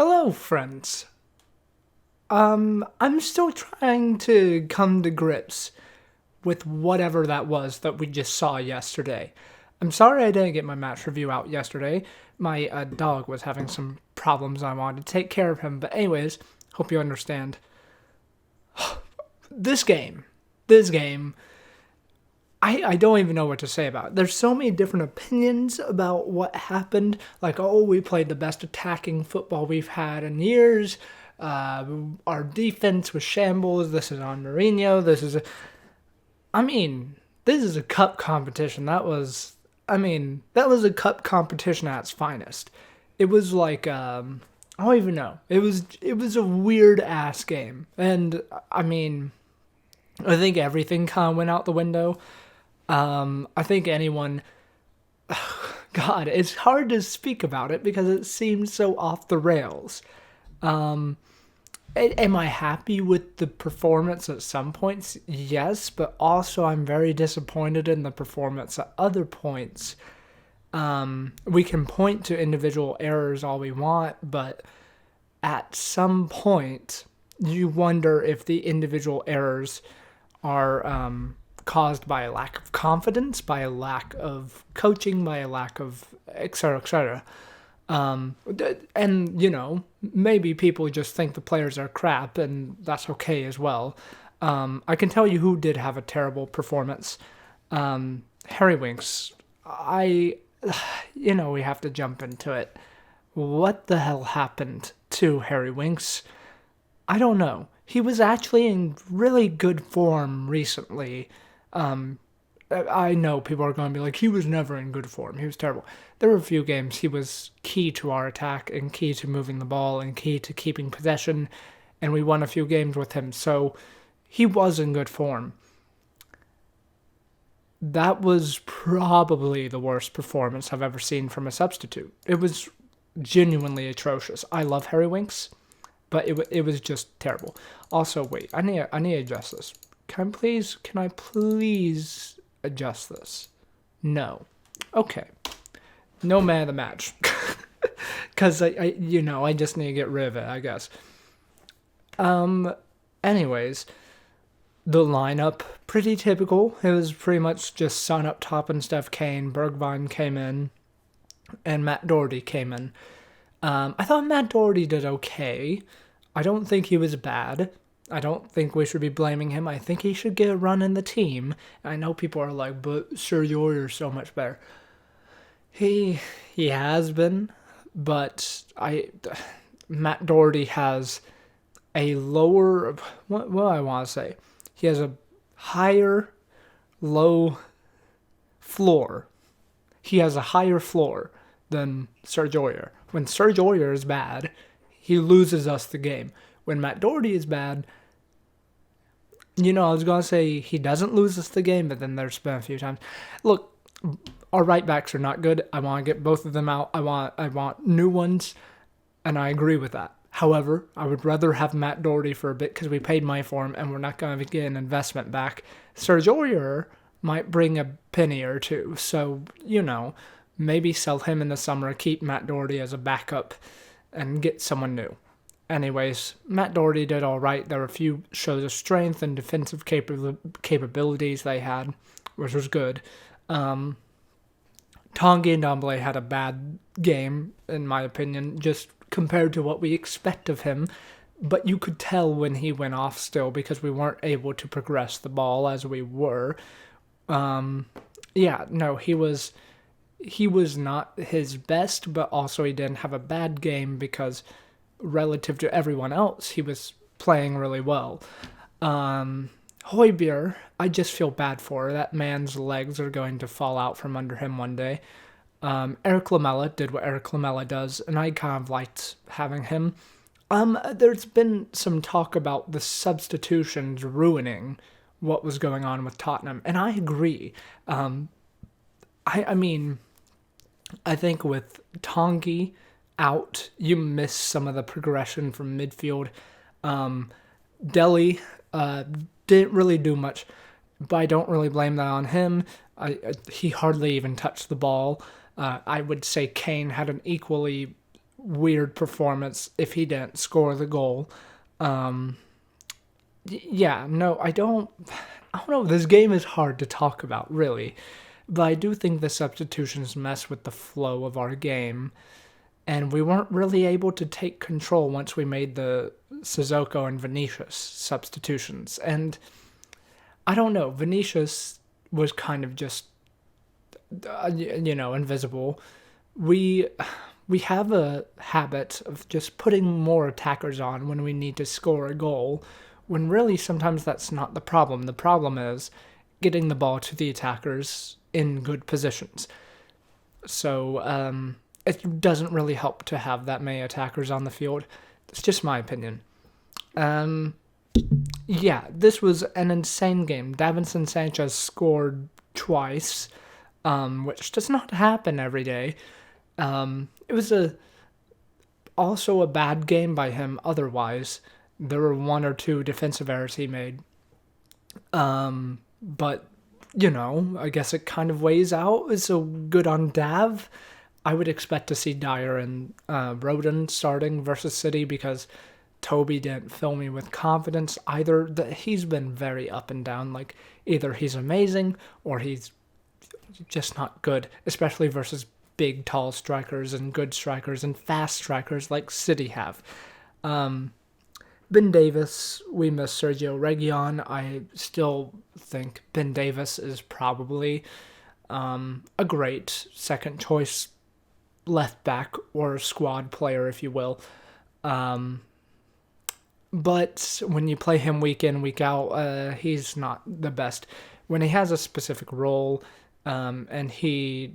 Hello, friends. I'm still trying to come to grips with whatever that was that we just saw yesterday. I'm sorry I didn't get my match review out yesterday. My dog was having some problems. I wanted to take care of him. But anyways, hope you understand. This game, I don't even know what to say about it. There's so many different opinions about what happened. Like, oh, we played the best attacking football we've had in years. Our defense was shambles. This is on Mourinho. This is a cup competition. That was a cup competition at its finest. It was like, I don't even know. It was a weird ass game. And, I think everything kind of went out the window. I think anyone, God, it's hard to speak about it because it seems so off the rails. Am I happy with the performance at some points? Yes, but also I'm very disappointed in the performance at other points. We can point to individual errors all we want, but at some point, you wonder if the individual errors are caused by a lack of confidence, by a lack of coaching, by a lack of et cetera, et cetera. And, maybe people just think the players are crap, and that's okay as well. I can tell you who did have a terrible performance. Harry Winks. We have to jump into it. What the hell happened to Harry Winks? I don't know. He was actually in really good form recently. I know people are going to be like, he was never in good form. He was terrible. There were a few games he was key to our attack and key to moving the ball and key to keeping possession, and we won a few games with him, so he was in good form. That was probably the worst performance I've ever seen from a substitute. It was genuinely atrocious. I love Harry Winks, but it was just terrible. Also, wait, I need to adjust this. Can I please adjust this? No. Okay. No man of the match. Because I just need to get rid of it, I guess. Anyways, the lineup, pretty typical. It was pretty much just Son up top and Steph Kane. Bergwijn came in, and Matt Doherty came in. I thought Matt Doherty did okay. I don't think he was bad. I don't think we should be blaming him. I think he should get a run in the team. I know people are like, but Serge Aurier's so much better. He has been, but Matt Doherty has a lower, what do I want to say? He has a higher low floor. He has a higher floor than Serge Aurier. When Serge Aurier is bad, he loses us the game. When Matt Doherty is bad, I was going to say he doesn't lose us the game, but then there's been a few times. Look, our right backs are not good. I want to get both of them out. I want new ones, and I agree with that. However, I would rather have Matt Doherty for a bit because we paid money for him, and we're not going to get an investment back. Serge Aurier might bring a penny or two, so, maybe sell him in the summer, keep Matt Doherty as a backup, and get someone new. Anyways, Matt Doherty did all right. There were a few shows of strength and defensive capabilities they had, which was good. Tanguy Ndombele had a bad game, in my opinion, just compared to what we expect of him. But you could tell when he went off still because we weren't able to progress the ball as we were. He was not his best, but also he didn't have a bad game because relative to everyone else, he was playing really well. Højbjerg, I just feel bad for. That man's legs are going to fall out from under him one day. Eric Lamela did what Eric Lamela does, and I kind of liked having him. There's been some talk about the substitutions ruining what was going on with Tottenham, and I agree. I think with Tanguy out, you miss some of the progression from midfield. Dele didn't really do much, but I don't really blame that on him. He hardly even touched the ball. I would say Kane had an equally weird performance if he didn't score the goal. Um, yeah, no, I don't. I don't know. This game is hard to talk about, really, but I do think the substitutions mess with the flow of our game, and we weren't really able to take control once we made the Sissoko and Vinicius substitutions. And I don't know, Vinicius was kind of just, invisible. We we have a habit of just putting more attackers on when we need to score a goal, when really sometimes that's not the problem. The problem is getting the ball to the attackers in good positions. So it doesn't really help to have that many attackers on the field. It's just my opinion. Um, yeah, this was an insane game. Davinson Sanchez scored twice, which does not happen every day. It was also a bad game by him otherwise. There were one or two defensive errors he made. But, I guess it kind of weighs out. So good on Dav. I would expect to see Dyer and Rodon starting versus City because Toby didn't fill me with confidence either. He's been very up and down. Like, either he's amazing or he's just not good, especially versus big, tall strikers and good strikers and fast strikers like City have. Ben Davis, we miss Sergio Reguilon. I still think Ben Davis is probably a great second choice left back or squad player, if you will. But when you play him week in, week out, he's not the best. When he has a specific role and he's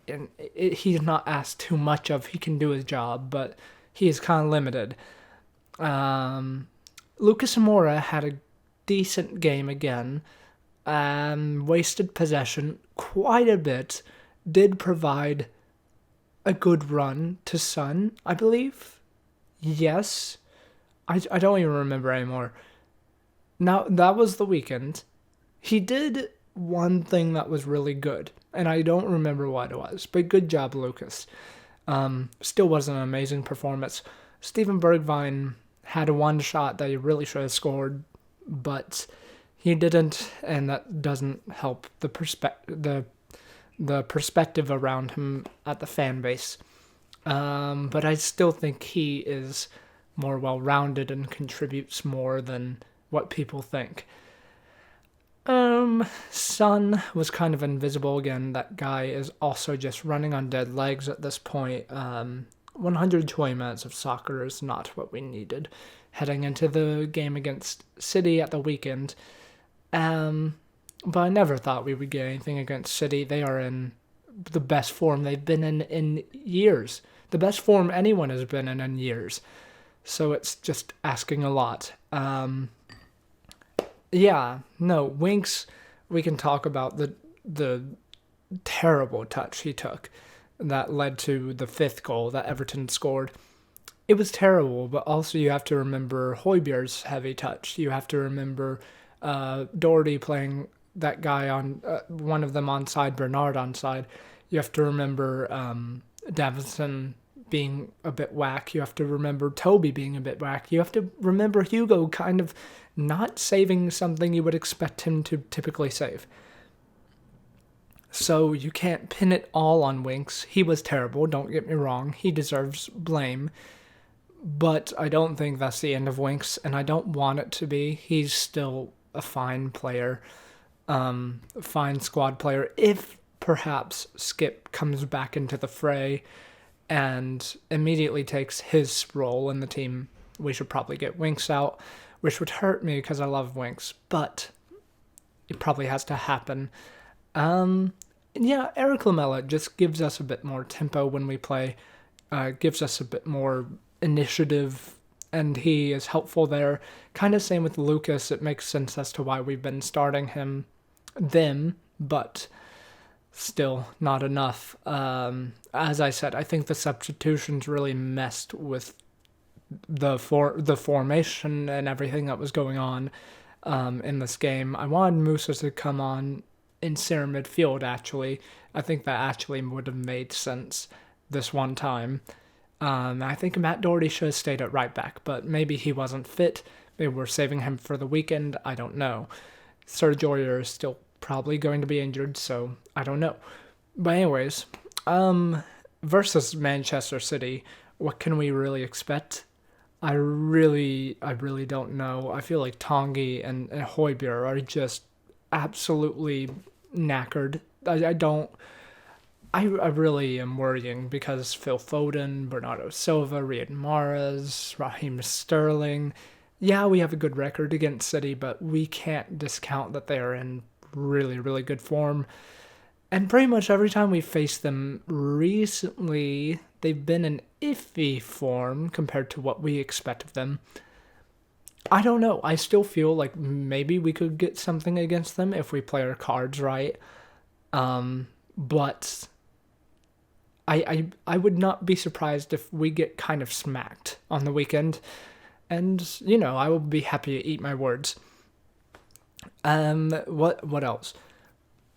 not asked too much of, he can do his job, but he is kind of limited. Lucas Moura had a decent game again. Wasted possession quite a bit. Did provide a good run to Son, I believe. Yes. I don't even remember anymore. Now, that was the weekend. He did one thing that was really good, and I don't remember what it was, but good job, Lucas. Still wasn't an amazing performance. Steven Bergwijn had one shot that he really should have scored, but he didn't, and that doesn't help the perspective around him at the fan base. But I still think he is more well-rounded and contributes more than what people think. Son was kind of invisible again. That guy is also just running on dead legs at this point. 120 minutes of soccer is not what we needed heading into the game against City at the weekend. But I never thought we would get anything against City. They are in the best form they've been in years. The best form anyone has been in years. So it's just asking a lot. Winks, we can talk about the terrible touch he took that led to the fifth goal that Everton scored. It was terrible, but also you have to remember Højbjerg's heavy touch. You have to remember Doherty playing that guy on one of them onside, Bernard onside. You have to remember Davinson being a bit whack. You have to remember Toby being a bit whack. You have to remember Hugo kind of not saving something you would expect him to typically save. So you can't pin it all on Winks. He was terrible, don't get me wrong. He deserves blame. But I don't think that's the end of Winks, and I don't want it to be. He's still a fine player, fine squad player. If perhaps Skip comes back into the fray and immediately takes his role in the team, we should probably get Winks out, which would hurt me because I love Winks, but it probably has to happen. Eric Lamela just gives us a bit more tempo when we play, gives us a bit more initiative, and he is helpful there. Kind of same with Lucas. It makes sense as to why we've been starting them, but still not enough. As I said, I think the substitutions really messed with the formation and everything that was going on in this game. I wanted Musa to come on in center midfield, actually. I think that actually would have made sense this one time. I think Matt Doherty should have stayed at right back, but maybe he wasn't fit. Maybe we're saving him for the weekend. I don't know. Serge Aurier is still probably going to be injured, so I don't know. But anyways, versus Manchester City, what can we really expect? I really don't know. I feel like Tanguy and Højbjerg are just absolutely knackered. I don't. I really am worrying because Phil Foden, Bernardo Silva, Riyad Mahrez, Raheem Sterling. Yeah, we have a good record against City, but we can't discount that they are in really, really good form. And pretty much every time we faced them recently, they've been in iffy form compared to what we expect of them. I don't know. I still feel like maybe we could get something against them if we play our cards right. But I would not be surprised if we get kind of smacked on the weekend. And, I will be happy to eat my words. What else?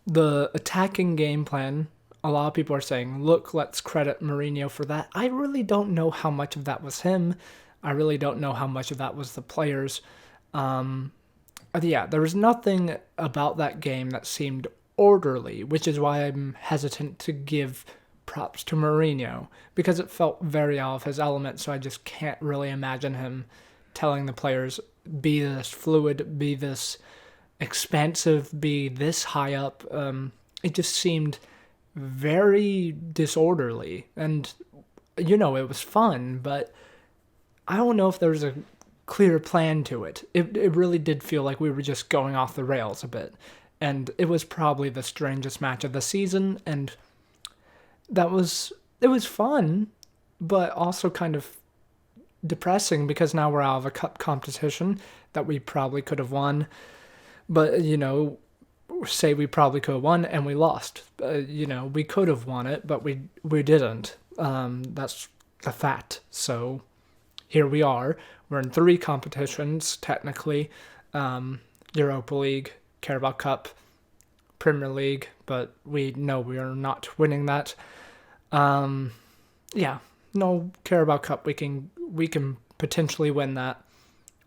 The attacking game plan, a lot of people are saying, look, let's credit Mourinho for that. I really don't know how much of that was him. I really don't know how much of that was the players. Yeah, there was nothing about that game that seemed orderly, which is why I'm hesitant to give props to Mourinho, because it felt very out of his element, so I just can't really imagine him telling the players, be this fluid, be this expansive, be this high up. It just seemed very disorderly, and it was fun, but I don't know if there was a clear plan to it. It really did feel like we were just going off the rails a bit, and it was probably the strangest match of the season, and it was fun, but also kind of depressing because now we're out of a cup competition that we probably could have won. But, say we probably could have won and we lost. We could have won it, but we didn't. That's the fact. So here we are. We're in 3 competitions, technically. Europa League, Carabao Cup, Premier League, but we know we are not winning that. No Carabao Cup. We can potentially win that.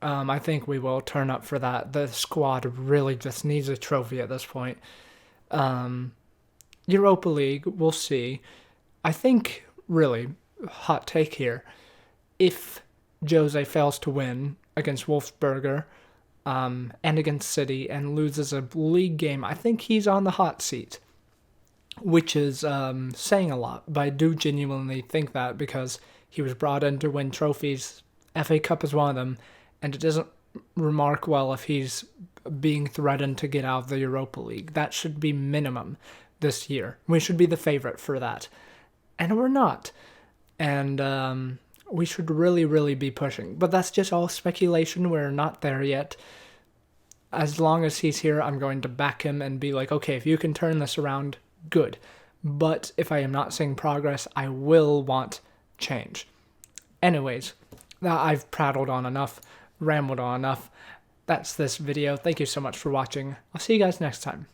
I think we will turn up for that. The squad really just needs a trophy at this point. Europa League, we'll see. I think, really, hot take here, if Jose fails to win against Wolfsberger and against City and loses a league game, I think he's on the hot seat, which is saying a lot. But I do genuinely think that because he was brought in to win trophies. FA Cup is one of them. And it doesn't remark well if he's being threatened to get out of the Europa League. That should be minimum this year. We should be the favorite for that. And we're not. And we should really, really be pushing. But that's just all speculation. We're not there yet. As long as he's here, I'm going to back him and be like, okay, if you can turn this around, good. But if I am not seeing progress, I will want change. Anyways, I've prattled on enough. Rambled on enough. That's this video. Thank you so much for watching. I'll see you guys next time.